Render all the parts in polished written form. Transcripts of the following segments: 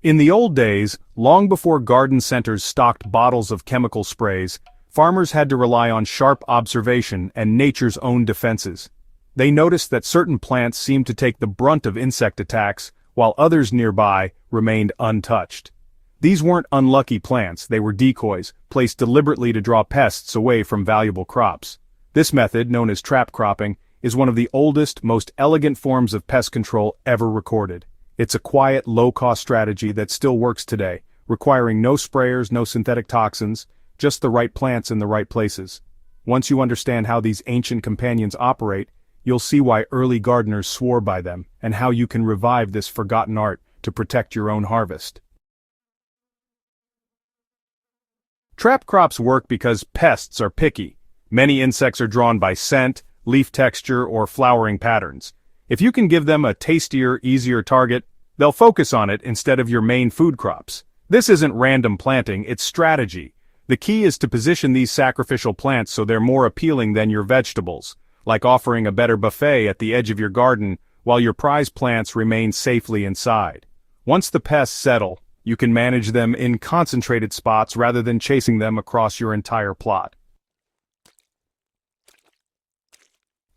In the old days, long before garden centers stocked bottles of chemical sprays, farmers had to rely on sharp observation and nature's own defenses. They noticed that certain plants seemed to take the brunt of insect attacks, while others nearby remained untouched. These weren't unlucky plants, they were decoys, placed deliberately to draw pests away from valuable crops. This method, known as trap cropping, is one of the oldest, most elegant forms of pest control ever recorded. It's a quiet, low-cost strategy that still works today, requiring no sprayers, no synthetic toxins, just the right plants in the right places. Once you understand how these ancient companions operate, you'll see why early gardeners swore by them, and how you can revive this forgotten art to protect your own harvest. Trap crops work because pests are picky. Many insects are drawn by scent, leaf texture, or flowering patterns. If you can give them a tastier, easier target, they'll focus on it instead of your main food crops. This isn't random planting, it's strategy. The key is to position these sacrificial plants so they're more appealing than your vegetables, like offering a better buffet at the edge of your garden while your prize plants remain safely inside. Once the pests settle, you can manage them in concentrated spots rather than chasing them across your entire plot.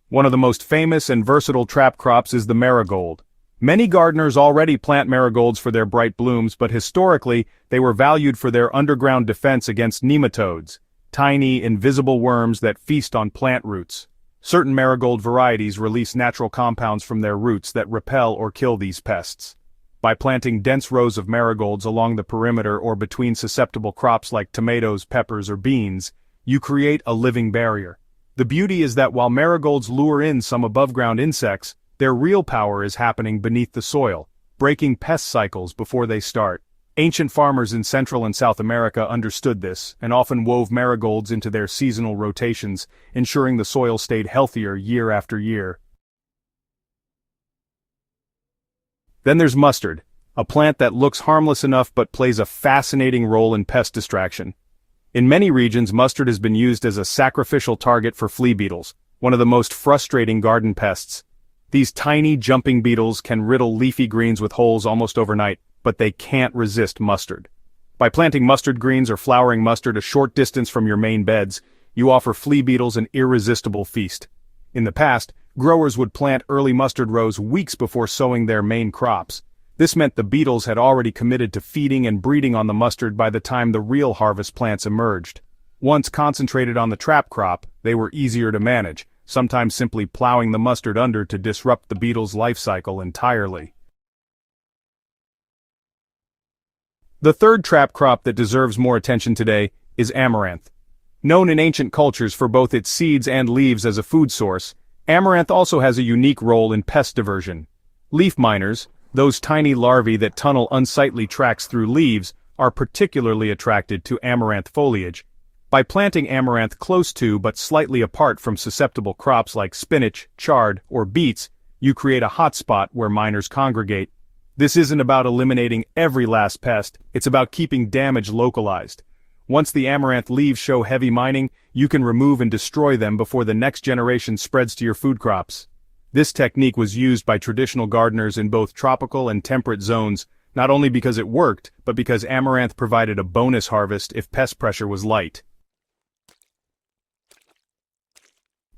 One of the most famous and versatile trap crops is the marigold. Many gardeners already plant marigolds for their bright blooms, but historically, they were valued for their underground defense against nematodes, tiny, invisible worms that feast on plant roots. Certain marigold varieties release natural compounds from their roots that repel or kill these pests. By planting dense rows of marigolds along the perimeter or between susceptible crops like tomatoes, peppers, or beans, you create a living barrier. The beauty is that while marigolds lure in some above-ground insects, their real power is happening beneath the soil, breaking pest cycles before they start. Ancient farmers in Central and South America understood this, and often wove marigolds into their seasonal rotations, ensuring the soil stayed healthier year after year. Then there's mustard, a plant that looks harmless enough but plays a fascinating role in pest distraction. In many regions, mustard has been used as a sacrificial target for flea beetles, one of the most frustrating garden pests. These tiny, jumping beetles can riddle leafy greens with holes almost overnight, but they can't resist mustard. By planting mustard greens or flowering mustard a short distance from your main beds, you offer flea beetles an irresistible feast. In the past, growers would plant early mustard rows weeks before sowing their main crops. This meant the beetles had already committed to feeding and breeding on the mustard by the time the real harvest plants emerged. Once concentrated on the trap crop, they were easier to manage, sometimes simply plowing the mustard under to disrupt the beetle's life cycle entirely. The third trap crop that deserves more attention today is amaranth. Known in ancient cultures for both its seeds and leaves as a food source, amaranth also has a unique role in pest diversion. Leaf miners, those tiny larvae that tunnel unsightly tracks through leaves, are particularly attracted to amaranth foliage. By planting amaranth close to but slightly apart from susceptible crops like spinach, chard, or beets, you create a hotspot where miners congregate. This isn't about eliminating every last pest, it's about keeping damage localized. Once the amaranth leaves show heavy mining, you can remove and destroy them before the next generation spreads to your food crops. This technique was used by traditional gardeners in both tropical and temperate zones, not only because it worked, but because amaranth provided a bonus harvest if pest pressure was light.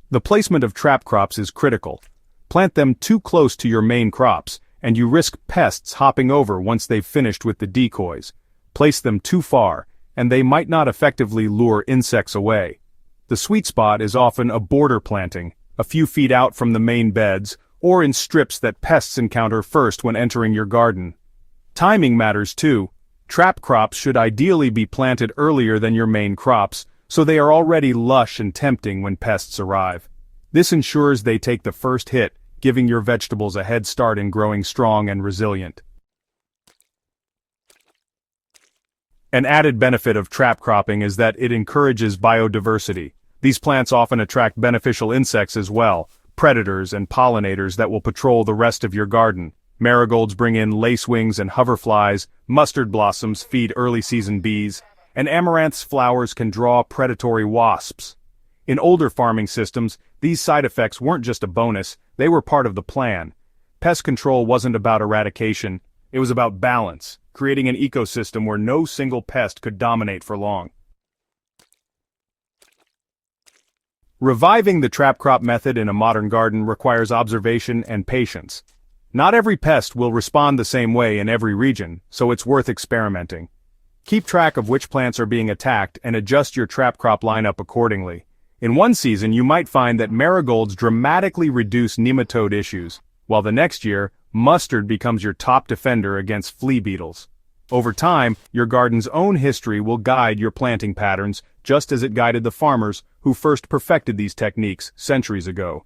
The placement of trap crops is critical. Plant them too close to your main crops, and you risk pests hopping over once they've finished with the decoys. Place them too far, and they might not effectively lure insects away. The sweet spot is often a border planting, a few feet out from the main beds, or in strips that pests encounter first when entering your garden. Timing matters too. Trap crops should ideally be planted earlier than your main crops, so they are already lush and tempting when pests arrive. This ensures they take the first hit, giving your vegetables a head start in growing strong and resilient. An added benefit of trap cropping is that it encourages biodiversity. These plants often attract beneficial insects as well, predators and pollinators that will patrol the rest of your garden. Marigolds bring in lacewings and hoverflies, mustard blossoms feed early-season bees, and amaranth's flowers can draw predatory wasps. In older farming systems, these side effects weren't just a bonus, they were part of the plan. Pest control wasn't about eradication, it was about balance, creating an ecosystem where no single pest could dominate for long. Reviving the trap crop method in a modern garden requires observation and patience. Not every pest will respond the same way in every region, so it's worth experimenting. Keep track of which plants are being attacked and adjust your trap crop lineup accordingly. In one season, you might find that marigolds dramatically reduce nematode issues, while the next year, mustard becomes your top defender against flea beetles. Over time, your garden's own history will guide your planting patterns, just as it guided the farmers who first perfected these techniques centuries ago.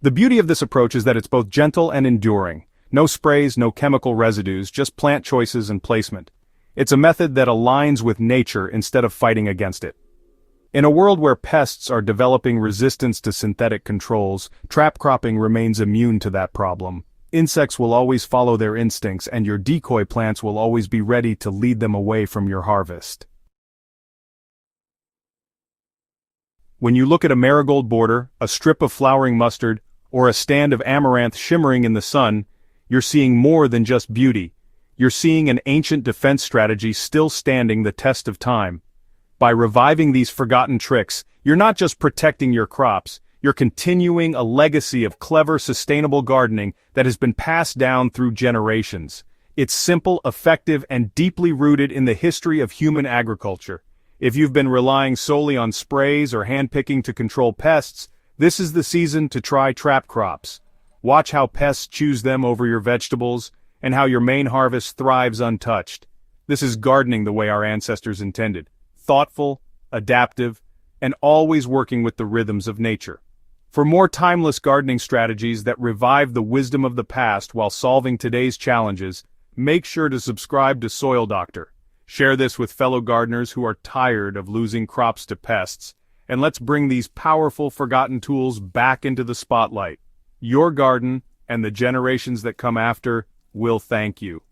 The beauty of this approach is that it's both gentle and enduring. No sprays, no chemical residues, just plant choices and placement. It's a method that aligns with nature instead of fighting against it. In a world where pests are developing resistance to synthetic controls, trap cropping remains immune to that problem. Insects will always follow their instincts, and your decoy plants will always be ready to lead them away from your harvest. When you look at a marigold border, a strip of flowering mustard, or a stand of amaranth shimmering in the sun, you're seeing more than just beauty. You're seeing an ancient defense strategy still standing the test of time. By reviving these forgotten tricks, you're not just protecting your crops, you're continuing a legacy of clever, sustainable gardening that has been passed down through generations. It's simple, effective, and deeply rooted in the history of human agriculture. If you've been relying solely on sprays or handpicking to control pests, this is the season to try trap crops. Watch how pests choose them over your vegetables, and how your main harvest thrives untouched. This is gardening the way our ancestors intended. Thoughtful, adaptive, and always working with the rhythms of nature. For more timeless gardening strategies that revive the wisdom of the past while solving today's challenges, make sure to subscribe to Soil Doctor. Share this with fellow gardeners who are tired of losing crops to pests, and let's bring these powerful forgotten tools back into the spotlight. Your garden, and the generations that come after, will thank you.